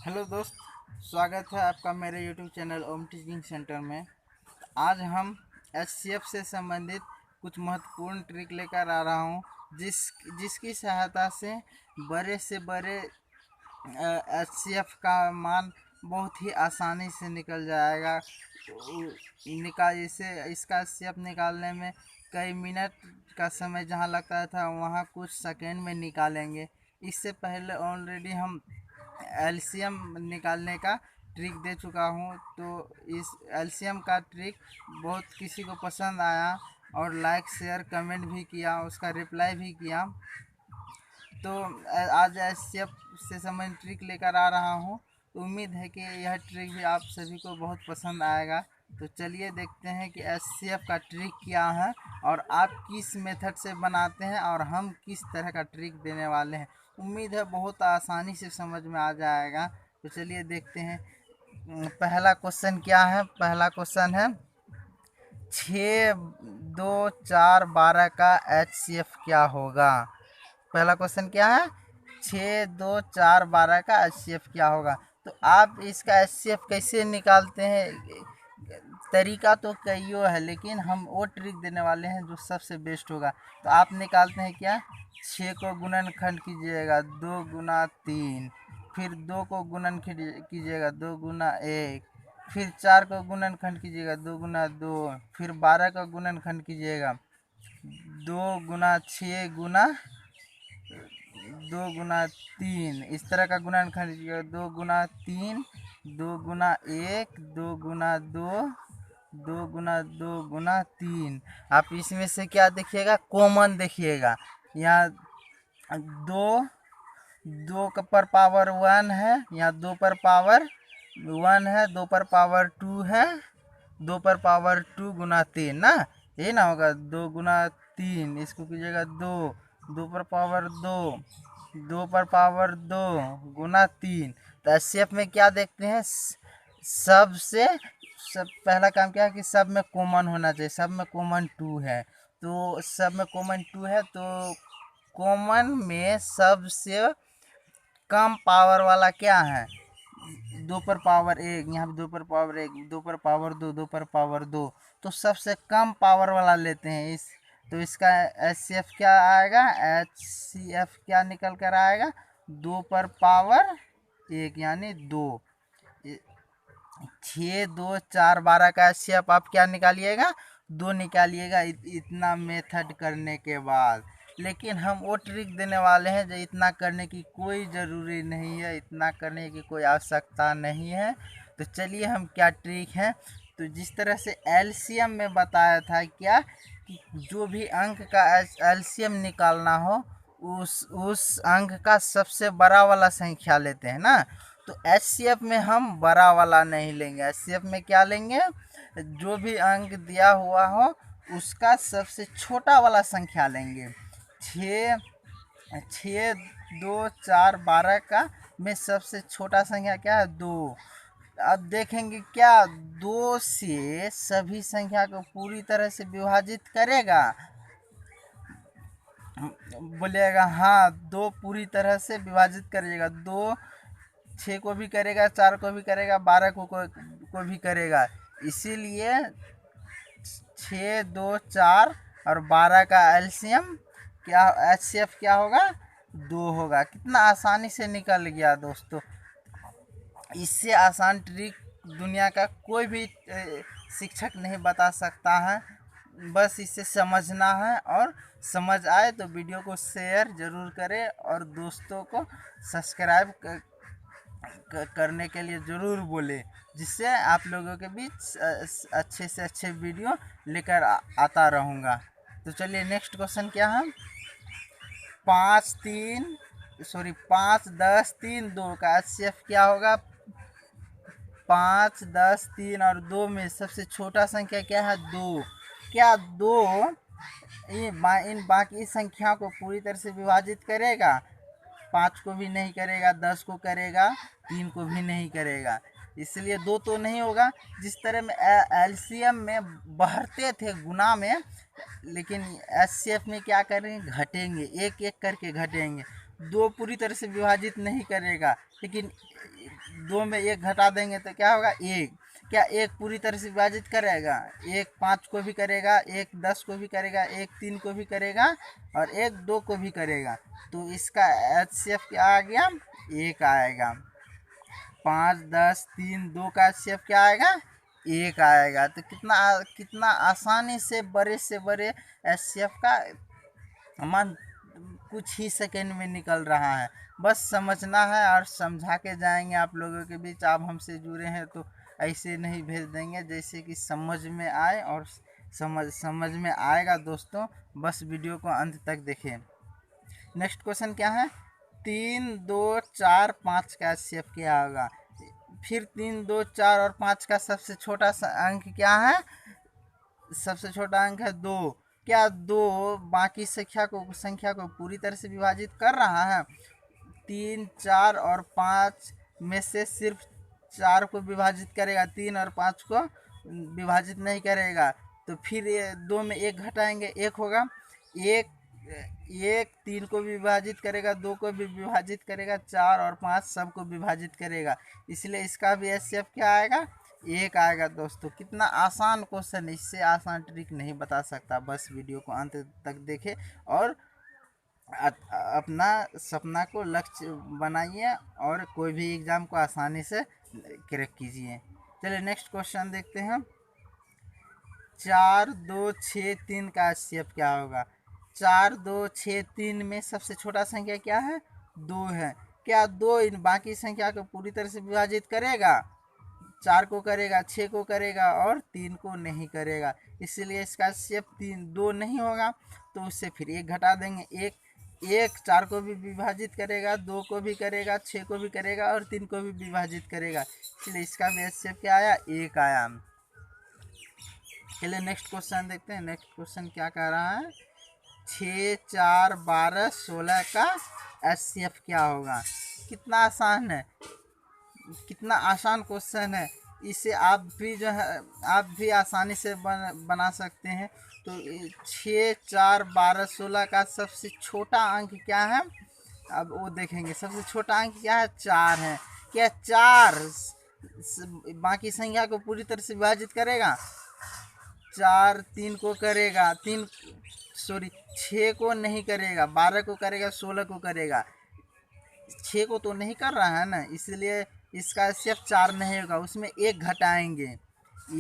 Hello दोस्त, स्वागत है आपका मेरे यूट्यूब चैनल ओम टीचिंग सेंटर में। आज हम एचसीएफ से संबंधित कुछ महत्वपूर्ण ट्रिक लेकर आ रहा हूँ, जिसकी सहायता से बड़े एचसीएफ का मान बहुत ही आसानी से निकल जाएगा। इसका एचसीएफ निकालने में कई मिनट का समय जहाँ लगता था वहाँ कुछ सेकेंड में निकालेंगे। इससे पहले ऑलरेडी हम एलसीएम निकालने का ट्रिक दे चुका हूँ, तो इस एलसीएम का ट्रिक बहुत किसी को पसंद आया और लाइक शेयर कमेंट भी किया, उसका रिप्लाई भी किया। तो आज एचसीएफ से संबंधित ट्रिक लेकर आ रहा हूँ। तो उम्मीद है कि यह ट्रिक भी आप सभी को बहुत पसंद आएगा। तो चलिए देखते हैं कि एचसीएफ का ट्रिक क्या है और आप किस मेथड से बनाते हैं और हम किस तरह का ट्रिक देने वाले हैं। उम्मीद है बहुत आसानी से समझ में आ जाएगा। तो चलिए देखते हैं। पहला क्वेश्चन क्या है? पहला क्वेश्चन है 6, 2, 4, 12 का एचसीएफ क्या होगा। पहला क्वेश्चन क्या है? 6, 2, 4, 12 का एचसीएफ क्या होगा। तो आप इसका एचसीएफ कैसे निकालते हैं? तरीका तो कईयों है, लेकिन हम वो ट्रिक देने वाले हैं जो सबसे बेस्ट होगा। तो आप निकालते हैं क्या? 6 को गुणनखंड कीजिएगा 2 गुना 3, फिर 2 को गुणनखंड कीजिएगा 2 गुना 1, फिर 4 को गुणनखंड कीजिएगा 2 गुना 2, फिर 12 का गुणनखंड कीजिएगा 2 गुना 6 गुना 2 गुना 3। इस तरह का गुणनखंड कीजिएगा 2 गुना 3, 2 गुना 1, 2 गुना 2, 2 गुना 2 गुना 3। आप इसमें से क्या देखिएगा? कॉमन देखिएगा। यहाँ दो पर पावर 1 है, यहाँ 2 पर पावर 1 है, 2 पर पावर 2 है, 2 पर पावर 2 गुना 3 ना, ये ना होगा 2 गुना 3। इसको कीजिएगा 2, 2 पर पावर 2, 2 पर पावर 2 गुना 3। तो एचसीएफ में क्या देखते हैं? सब पहला काम क्या है कि सब में कॉमन होना चाहिए। सब में कॉमन 2 है, तो सब में कॉमन 2 है, तो कॉमन में सबसे कम पावर वाला क्या है? 2 पर पावर 1, यहाँ पे 2 पर पावर 1, 2 पर पावर 2, 2 पर पावर 2। तो सबसे कम पावर वाला लेते हैं तो इसका एचसीएफ क्या आएगा? एचसीएफ क्या निकल कर आएगा? 2 पर पावर 1 यानी 2। 6, 2, 4, 12 का एचसीएफ आप क्या निकालिएगा? 2 निकालिएगा इतना मेथड करने के बाद। लेकिन हम वो ट्रिक देने वाले हैं जो इतना करने की कोई ज़रूरी नहीं है, इतना करने की कोई आवश्यकता नहीं है। तो चलिए हम क्या ट्रिक है। तो जिस तरह से एलसीएम में बताया था क्या कि जो भी अंक का एलसीएम निकालना हो उस अंक का सबसे बड़ा वाला संख्या लेते हैं ना। तो एचसीएफ में हम बड़ा वाला नहीं लेंगे। एचसीएफ में क्या लेंगे? जो भी अंक दिया हुआ हो उसका सबसे छोटा वाला संख्या लेंगे। 6, 2, 4, 12 का में सबसे छोटा संख्या क्या है? 2। अब देखेंगे क्या 2 से सभी संख्या को पूरी तरह से विभाजित करेगा? बोलिएगा हाँ, 2 पूरी तरह से विभाजित करिएगा। 2 6 को भी करेगा, 4 को भी करेगा, 12 को भी करेगा। इसीलिए 6, 2, 4 और 12 का एलसीएम क्या, एचसीएफ क्या होगा? 2 होगा। कितना आसानी से निकल गया दोस्तों। इससे आसान ट्रिक दुनिया का कोई भी शिक्षक नहीं बता सकता है। बस इसे समझना है, और समझ आए तो वीडियो को शेयर ज़रूर करें और दोस्तों को सब्सक्राइब करने के लिए ज़रूर बोले, जिससे आप लोगों के बीच अच्छे से अच्छे वीडियो लेकर आता रहूँगा। तो चलिए नेक्स्ट क्वेश्चन क्या है? 5, 10, 3, 2 का एचसीएफ क्या होगा? 5, 10, 3 और 2 में सबसे छोटा संख्या क्या है? 2। क्या 2 इन बाकी संख्या को पूरी तरह से विभाजित करेगा? 5 को भी नहीं करेगा, 10 को करेगा, 3 को भी नहीं करेगा। इसलिए 2 तो नहीं होगा। जिस तरह में एलसीएम में बढ़ते थे गुना में, लेकिन एचसीएफ में क्या करेंगे? घटेंगे, एक एक करके घटेंगे। दो पूरी तरह से विभाजित नहीं करेगा, लेकिन दो में एक घटा देंगे तो क्या होगा, एक। क्या एक पूरी तरह से विभाजित करेगा, एक 5 को भी करेगा, एक 10 को भी करेगा, एक 3 को भी करेगा और एक 2 को भी करेगा। तो इसका HCF क्या आ गया, एक आएगा। 5, 10, 3, 2 का HCF क्या आएगा, एक आएगा। तो कितना आसानी से बड़े HCF का मान कुछ ही सेकेंड में निकल रहा है। बस समझना है और समझा के जाएंगे आप लोगों के बीच। आप हमसे जुड़े हैं तो ऐसे नहीं भेज देंगे, जैसे कि समझ में आए, और समझ में आएगा दोस्तों। बस वीडियो को अंत तक देखें। नेक्स्ट क्वेश्चन क्या है, 3, 2, 4, 5 का HCF क्या होगा। फिर 3, 2, 4 और 5 का सबसे छोटा अंक क्या है, सबसे छोटा अंक है 2। क्या 2 बाकी संख्या को पूरी तरह से विभाजित कर रहा है। 3, 4 और 5 में से सिर्फ 4 को विभाजित करेगा, 3 और 5 को विभाजित नहीं करेगा। तो फिर ये 2 में एक घटाएंगे, एक होगा। एक 3 को भी विभाजित करेगा, 2 को भी विभाजित करेगा, 4 और 5 सबको विभाजित करेगा। इसलिए इसका भी HCF क्या आएगा, एक आएगा। दोस्तों कितना आसान क्वेश्चन, इससे आसान ट्रिक नहीं बता सकता। बस वीडियो को अंत तक देखें और अपना सपना को लक्ष्य बनाइए और कोई भी एग्ज़ाम को आसानी से क्रैक कीजिए। चलिए नेक्स्ट क्वेश्चन देखते हैं। 4, 2, 6, 3 का HCF क्या होगा। 4, 2, 6, 3 में सबसे छोटा संख्या क्या है, 2 है। क्या 2 इन बाकी संख्या को पूरी तरह से विभाजित करेगा, 4 को करेगा, 6 को करेगा और 3 को नहीं करेगा। इसलिए इसका HCF 2 नहीं होगा। तो उससे फिर एक घटा देंगे, एक 4 को भी विभाजित करेगा, 2 को भी करेगा, 6 को भी करेगा और 3 को भी विभाजित करेगा। इसलिए इसका भी HCF क्या आया, एक आया। चलिए नेक्स्ट क्वेश्चन देखते हैं। नेक्स्ट क्वेश्चन क्या कह रहा है, 6, 4, 12, 16 का HCF क्या होगा। कितना आसान है, कितना आसान क्वेश्चन है। इसे आप भी जो है आप भी आसानी से बना सकते हैं। तो 6, 4, 12, 16 का सबसे छोटा अंक क्या है, अब वो देखेंगे। सबसे छोटा अंक क्या है, 4 है। क्या 4 बाकी संख्या को पूरी तरह से विभाजित करेगा, 4 3 को करेगा, 6 को नहीं करेगा, 12 को करेगा, 16 को करेगा, 6 को तो नहीं कर रहा है ना। इसलिए इसका सिर्फ 4 नहीं होगा, उसमें एक घटाएंगे,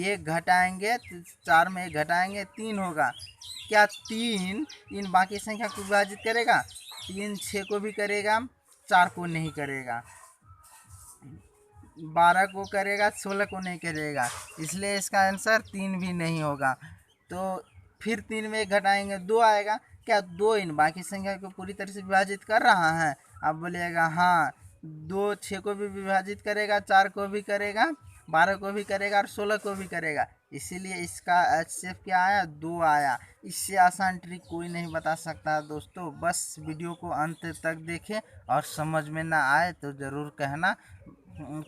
एक घटाएंगे तो 4 में एक घटाएंगे 3 होगा। क्या 3 इन बाकी संख्या को विभाजित करेगा, 3 6 को भी करेगा, 4 को नहीं करेगा, 12 को करेगा, 16 को नहीं करेगा। इसलिए इसका आंसर 3 भी नहीं होगा। तो फिर 3 में एक घटाएंगे, 2 आएगा। क्या 2 इन बाकी संख्या को पूरी तरह से विभाजित कर रहा है, आप बोलिएगा हाँ। 2 6 को भी विभाजित करेगा, 4 को भी करेगा, 12 को भी करेगा और 16 को भी करेगा। इसीलिए इसका HCF क्या आया, 2 आया। इससे आसान ट्रिक कोई नहीं बता सकता दोस्तों। बस वीडियो को अंत तक देखें और समझ में ना आए तो ज़रूर कहना,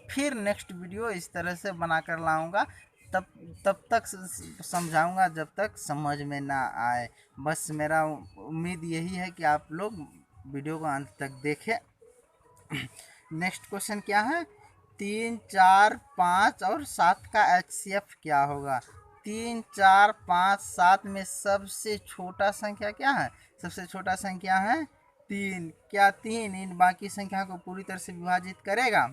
फिर नेक्स्ट वीडियो इस तरह से बनाकर लाऊंगा। तब तक समझाऊंगा जब तक समझ में ना आए। बस मेरा उम्मीद यही है कि आप लोग वीडियो को अंत तक देखें। नेक्स्ट क्वेश्चन क्या है, 3, 4, 5 और 7 का HCF क्या होगा। 3, 4, 5, 7 में सबसे छोटा संख्या क्या है, सबसे छोटा संख्या है 3। क्या 3 इन बाकी संख्या को पूरी तरह से विभाजित करेगा,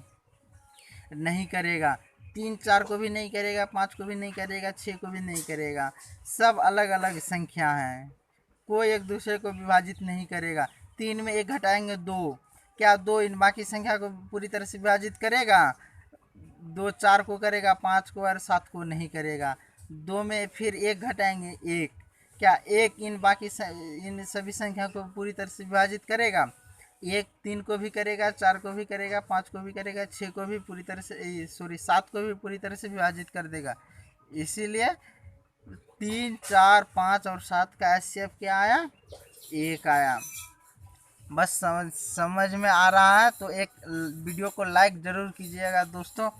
नहीं करेगा। 3 4 को भी नहीं करेगा, 5 को भी नहीं करेगा, 6 को भी नहीं करेगा। सब अलग अलग संख्या हैं, कोई एक दूसरे को विभाजित नहीं करेगा। 3 में एक घटाएंगे 2। क्या 2 इन बाकी संख्या को पूरी तरह से विभाजित करेगा, 2 4 को करेगा, 5 को और 7 को नहीं करेगा। 2 में फिर एक घटाएंगे 1। क्या 1 इन सभी संख्या को पूरी तरह से विभाजित करेगा, 1 3 को भी करेगा, 4 को भी करेगा, 5 को भी करेगा, 6 को भी पूरी तरह से 7 को भी पूरी तरह से विभाजित कर देगा। इसीलिए 3 4 5 और 7 का HCF क्या आया, 1 आया। बस समझ में आ रहा है तो एक वीडियो को लाइक ज़रूर कीजिएगा दोस्तों।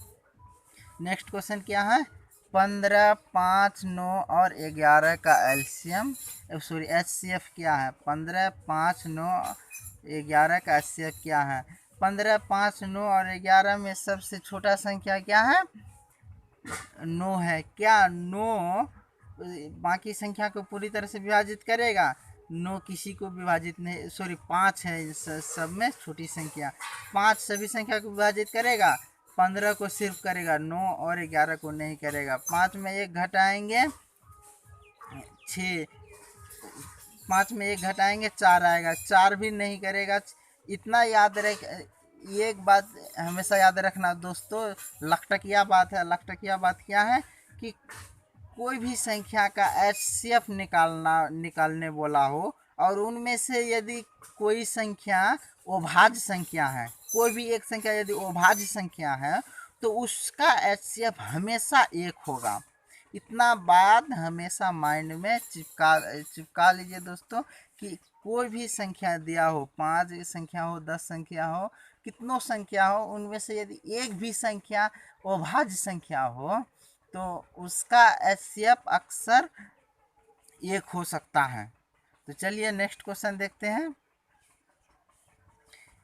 नेक्स्ट क्वेश्चन क्या है, 15, 5, 9 और 11 का HCF क्या है। 15, 5, 9, 11 का HCF क्या है? 15, 5, 9 और 11 में सबसे छोटा संख्या क्या है? 9 है। क्या 9 बाकी संख्या को पूरी तरह से विभाजित करेगा? 9 किसी को विभाजित नहीं, सॉरी 5 है सब में छोटी संख्या। 5 सभी संख्या को विभाजित करेगा? 15 को सिर्फ करेगा, 9 और 11 को नहीं करेगा। 5 में 1 घटाएंगे 6, 5 में 1 घटाएंगे 4 आएगा, 4 भी नहीं करेगा। इतना याद रख, एक बात हमेशा याद रखना दोस्तों, लखटकिया बात है। लखटकिया बात क्या है कि कोई भी संख्या का HCF निकालने बोला हो और उनमें से यदि कोई संख्या अभाज्य संख्या है, कोई भी एक संख्या यदि अभाज्य संख्या है तो उसका HCF हमेशा 1 होगा। इतना बात हमेशा माइंड में चिपका लीजिए दोस्तों कि कोई भी संख्या दिया हो, 5 संख्या हो, 10 संख्या हो, कितनों संख्या हो, उनमें से यदि एक भी संख्या अभाज्य संख्या हो तो उसका HCF अक्सर 1 हो सकता है। तो चलिए नेक्स्ट क्वेश्चन देखते हैं।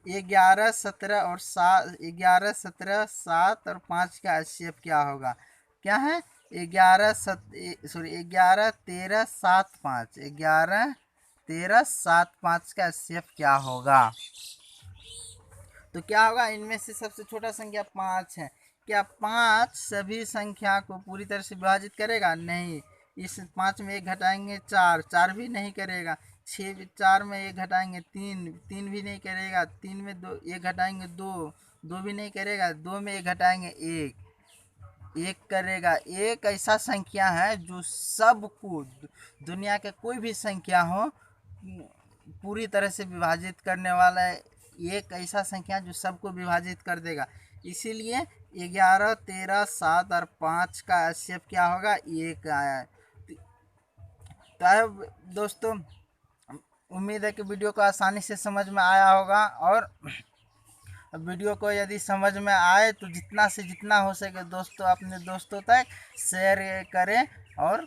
11, 17 और 7, 11, 17, 7 और 5 का HCF क्या होगा? क्या है? 11, 13, 7, 5, 11, 13, 7, 5 का HCF क्या होगा? तो क्या होगा? इनमें से सबसे छोटा संख्या 5 है। क्या 5 सभी संख्या को पूरी तरह से विभाजित करेगा? नहीं। इस 5 में 1 घटाएंगे 4, 4 भी नहीं करेगा। 4 में 1 घटाएंगे 3, 3 भी नहीं करेगा। 3 में 1 घटाएंगे 2, 2 भी नहीं करेगा। 2 में 1 घटाएंगे 1, 1 करेगा। एक ऐसा संख्या है जो सबको, दुनिया के कोई भी संख्या हो, पूरी तरह से विभाजित करने वाला है। एक ऐसा संख्या जो सबको विभाजित कर देगा। इसीलिए 11, 13, 7 और 5 का HCF क्या होगा? 1 आया। तो अब दोस्तों उम्मीद है कि वीडियो को आसानी से समझ में आया होगा, और वीडियो को यदि समझ में आए तो जितना से जितना हो सके दोस्तों अपने दोस्तों तक शेयर करें, और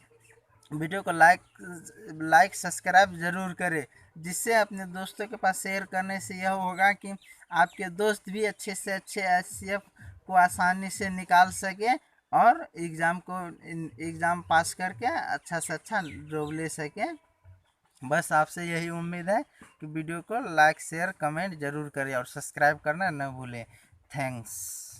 वीडियो को लाइक सब्सक्राइब ज़रूर करें, जिससे अपने दोस्तों के पास शेयर करने से यह होगा कि आपके दोस्त भी अच्छे से अच्छे HCF को आसानी से निकाल सके और एग्ज़ाम पास करके अच्छा से अच्छा जॉब ले सके। बस आपसे यही उम्मीद है कि वीडियो को लाइक शेयर कमेंट ज़रूर करें और सब्सक्राइब करना न भूलें। थैंक्स।